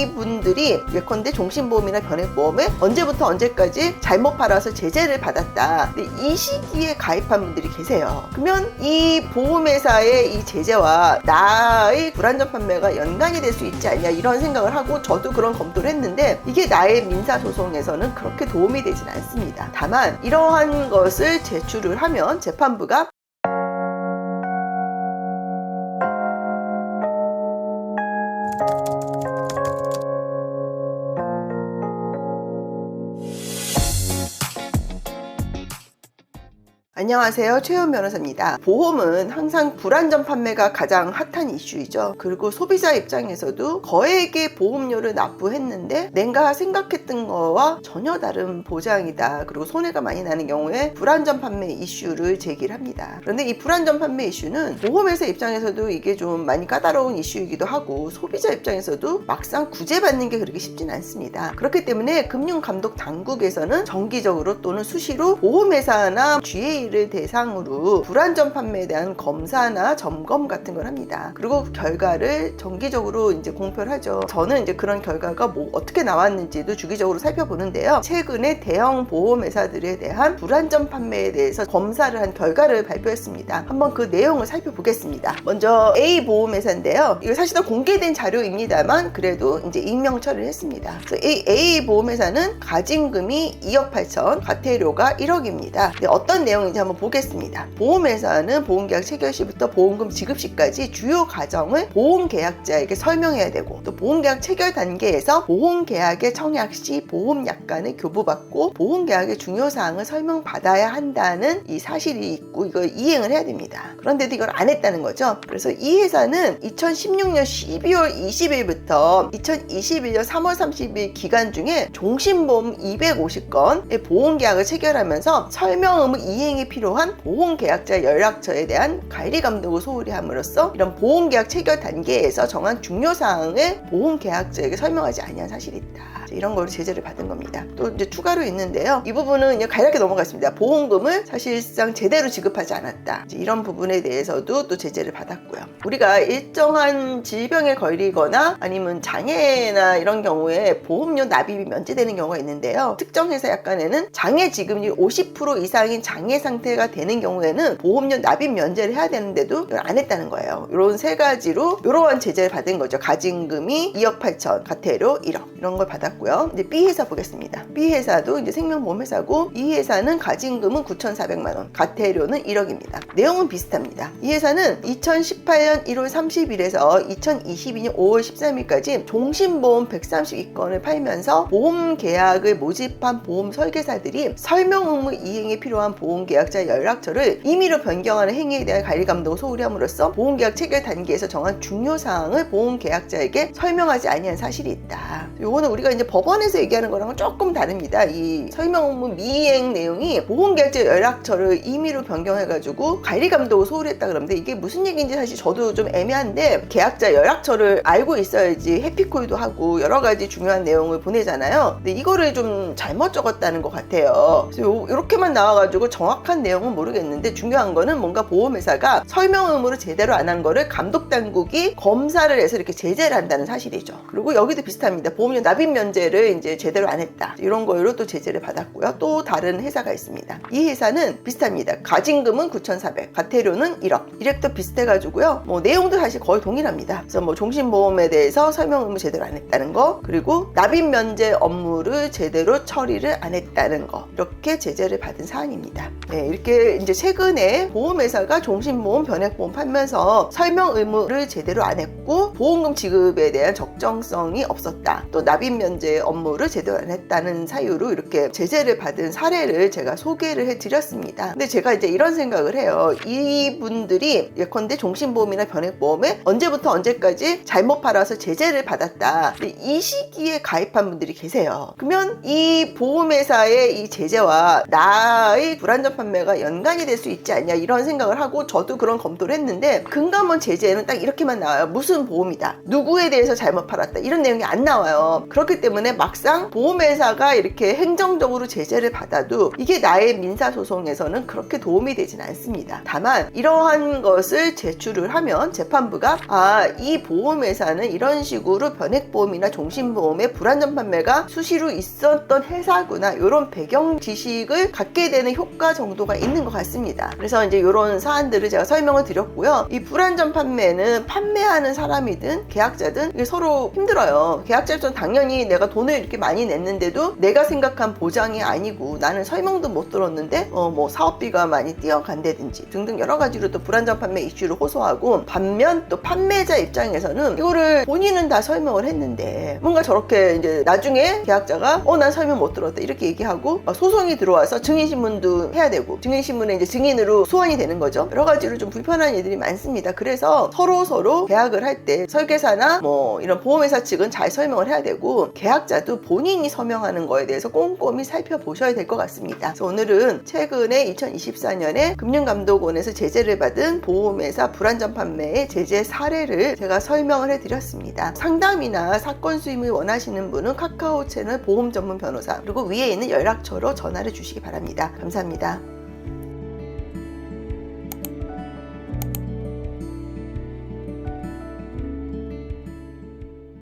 이분들이 예컨대 종신보험이나 변액보험을 언제부터 언제까지 잘못 팔아서 제재를 받았다. 근데 이 시기에 가입한 분들이 계세요. 그러면 이 보험회사의 이 제재와 나의 불안전 판매가 연관이 될 수 있지 않냐 이런 생각을 하고 저도 그런 검토를 했는데 이게 나의 민사소송에서는 그렇게 도움이 되진 않습니다. 다만 이러한 것을 제출을 하면 재판부가 안녕하세요, 최현 변호사입니다. 보험은 항상 불안전 판매가 가장 핫한 이슈이죠. 그리고 소비자 입장에서도 거액의 보험료를 납부했는데 내가 생각했던 거와 전혀 다른 보장이다, 그리고 손해가 많이 나는 경우에 불안전 판매 이슈를 제기를 합니다. 그런데 이 불안전 판매 이슈는 보험회사 입장에서도 이게 좀 많이 까다로운 이슈이기도 하고 소비자 입장에서도 막상 구제받는 게 그렇게 쉽진 않습니다. 그렇기 때문에 금융감독당국에서는 정기적으로 또는 수시로 보험회사나 GA를 대상으로 불안전 판매에 대한 검사나 점검 같은 걸 합니다. 그리고 결과를 정기적으로 이제 공표를 하죠. 저는 이제 그런 결과가 뭐 어떻게 나왔는지도 주기적으로 살펴보는데요. 최근에 대형 보험회사들에 대한 불안전 판매에 대해서 검사를 한 결과를 발표했습니다. 한번 그 내용을 살펴보겠습니다. 먼저 A 보험회사인데요. 이거 사실은 공개된 자료입니다만 그래도 이제 익명 처리를 했습니다. 그래서 A 보험회사는 가진금이 2억 8천, 과태료가 1억입니다. 어떤 내용인지 한번 보겠습니다. 보험회사는 보험계약 체결 시부터 보험금 지급 시까지 주요 과정을 보험계약자에게 설명해야 되고, 또 보험계약 체결 단계에서 보험계약의 청약 시 보험약관을 교부받고 보험계약의 중요사항을 설명받아야 한다는 이 사실이 있고 이걸 이행을 해야 됩니다. 그런데도 이걸 안 했다는 거죠. 그래서 이 회사는 2016년 12월 20일부터 2021년 3월 30일 기간 중에 종신보험 250건의 보험계약을 체결하면서 설명 의무 이행이 필요한 보험계약자 연락처에 대한 관리감독을 소홀히 함으로써 이런 보험계약 체결 단계에서 정한 중요사항을 보험계약자에게 설명하지 아니한 사실이 있다. 이런 거로 제재를 받은 겁니다. 또 이제 추가로 있는데요. 이 부분은 그냥 간략히 넘어갔습니다. 보험금을 사실상 제대로 지급하지 않았다. 이런 부분에 대해서도 또 제재를 받았고요. 우리가 일정한 질병에 걸리거나 아니면 장애나 이런 경우에 보험료 납입이 면제되는 경우가 있는데요. 특정 회사 약관에는 장애 지급률 50% 이상인 장애 상태가 되는 경우에는 보험료 납입 면제를 해야 되는데도 이걸 안 했다는 거예요. 이런 세 가지로 이러한 제재를 받은 거죠. 가진금이 2억 8천, 과태료 1억 이런 걸 받았고요. 이제 B 회사 보겠습니다. B 회사도 이제 생명보험회사고 이 회사는 가진금은 9,400만 원, 과태료는 1억입니다. 내용은 비슷합니다. 이 회사는 2018년 1월 30일에서 2022년 5월 13일까지 종신보험 132건을 팔면서 보험계약을 모집한 보험 설계사들이 설명 의무 이행에 필요한 보험계약자 연락처를 임의로 변경하는 행위에 대한 관리감독을 소홀히 함으로써 보험계약 체결 단계에서 정한 중요사항을 보험계약자에게 설명하지 아니한 사실이 있다. 요거는 우리가 이제 법원에서 얘기하는 거랑은 조금 다릅니다. 이 설명 의무 미이행 내용이 보험계약자 연락처를 임의로 변경해가지고 관리감독을 소홀히 했다 그러는데 이게 무슨 얘기인지 사실 저도 좀 애매한데, 계약자 연락처를 알고 있어야지 해피콜도 하고 여러 가지 중요한 내용을 보내잖아요. 근데 이거를 좀 잘못 적었다는 것 같아요. 그래서 이렇게만 나와가지고 정확한 내용은 모르겠는데 중요한 거는 뭔가 보험회사가 설명 의무를 제대로 안 한 거를 감독당국이 검사를 해서 이렇게 제재를 한다는 사실이죠. 그리고 여기도 비슷합니다. 보험료 납입 면제를 이제 제대로 안 했다. 이런 거로 또 제재를 받았고요. 또 다른 회사가 있습니다. 이 회사는 비슷합니다. 가진금은 9,400, 과태료는 1억. 이력도 비슷해가지고요. 뭐 내용도 사실 거의 동일합니다. 그래서 뭐 종신보험에 대해서 설명 의무 제대로 안 했다는 거, 그리고 납입 면제 업무를 제대로 처리를 안 했다는 거, 이렇게 제재를 받은 사안입니다. 네, 이렇게 이제 최근에 보험회사가 종신보험, 변액보험 팔면서 설명 의무를 제대로 안 했고 보험금 지급에 대한 적정성이 없었다. 또 납입 면제 업무를 제대로 안 했다는 사유로 이렇게 제재를 받은 사례를 제가 소개를 해드렸습니다. 근데 제가 이제 이런 생각을 해요. 이분들이 예컨대 종신보험이나 변액보험을 언제부터 언제까지 잘못 팔아서 제재를 받았다. 근데 이 시기에 가입한 분들이 계세요. 그러면 이 보험회사의 이 제재와 나의 불안전 판매 판매가 연관이 될 수 있지 않냐 이런 생각을 하고 저도 그런 검토를 했는데 금감원 제재는 딱 이렇게만 나와요. 무슨 보험이다, 누구에 대해서 잘못 팔았다, 이런 내용이 안 나와요. 그렇기 때문에 막상 보험회사가 이렇게 행정적으로 제재를 받아도 이게 나의 민사소송에서는 그렇게 도움이 되진 않습니다. 다만 이러한 것을 제출을 하면 재판부가 이 보험회사는 이런 식으로 변액보험이나 종신보험의 불안전 판매가 수시로 있었던 회사구나, 이런 배경 지식을 갖게 되는 효과 정도가 있는 것 같습니다. 그래서 이제 이런 사안들을 제가 설명을 드렸고요. 이 불안전 판매는 판매하는 사람이든 계약자든 이게 서로 힘들어요. 계약자로서는 당연히 내가 돈을 이렇게 많이 냈는데도 내가 생각한 보장이 아니고 나는 설명도 못 들었는데 뭐 사업비가 많이 뛰어간다든지 등등 여러 가지로 또 불안전 판매 이슈를 호소하고, 반면 또 판매자 입장에서는 이거를 본인은 다 설명을 했는데 뭔가 저렇게 이제 나중에 계약자가 난 설명 못 들었다 이렇게 얘기하고 소송이 들어와서 증인신문도 해야 되고, 증인신문에 이제 증인으로 소환이 되는 거죠. 여러 가지로 좀 불편한 일들이 많습니다. 그래서 서로 계약을 할 때 설계사나 뭐 이런 보험회사 측은 잘 설명을 해야 되고, 계약자도 본인이 서명하는 거에 대해서 꼼꼼히 살펴보셔야 될 것 같습니다. 그래서 오늘은 최근에 2024년에 금융감독원에서 제재를 받은 보험회사 불안전 판매의 제재 사례를 제가 설명을 해드렸습니다. 상담이나 사건 수임을 원하시는 분은 카카오 채널 보험 전문 변호사, 그리고 위에 있는 연락처로 전화를 주시기 바랍니다. 감사합니다.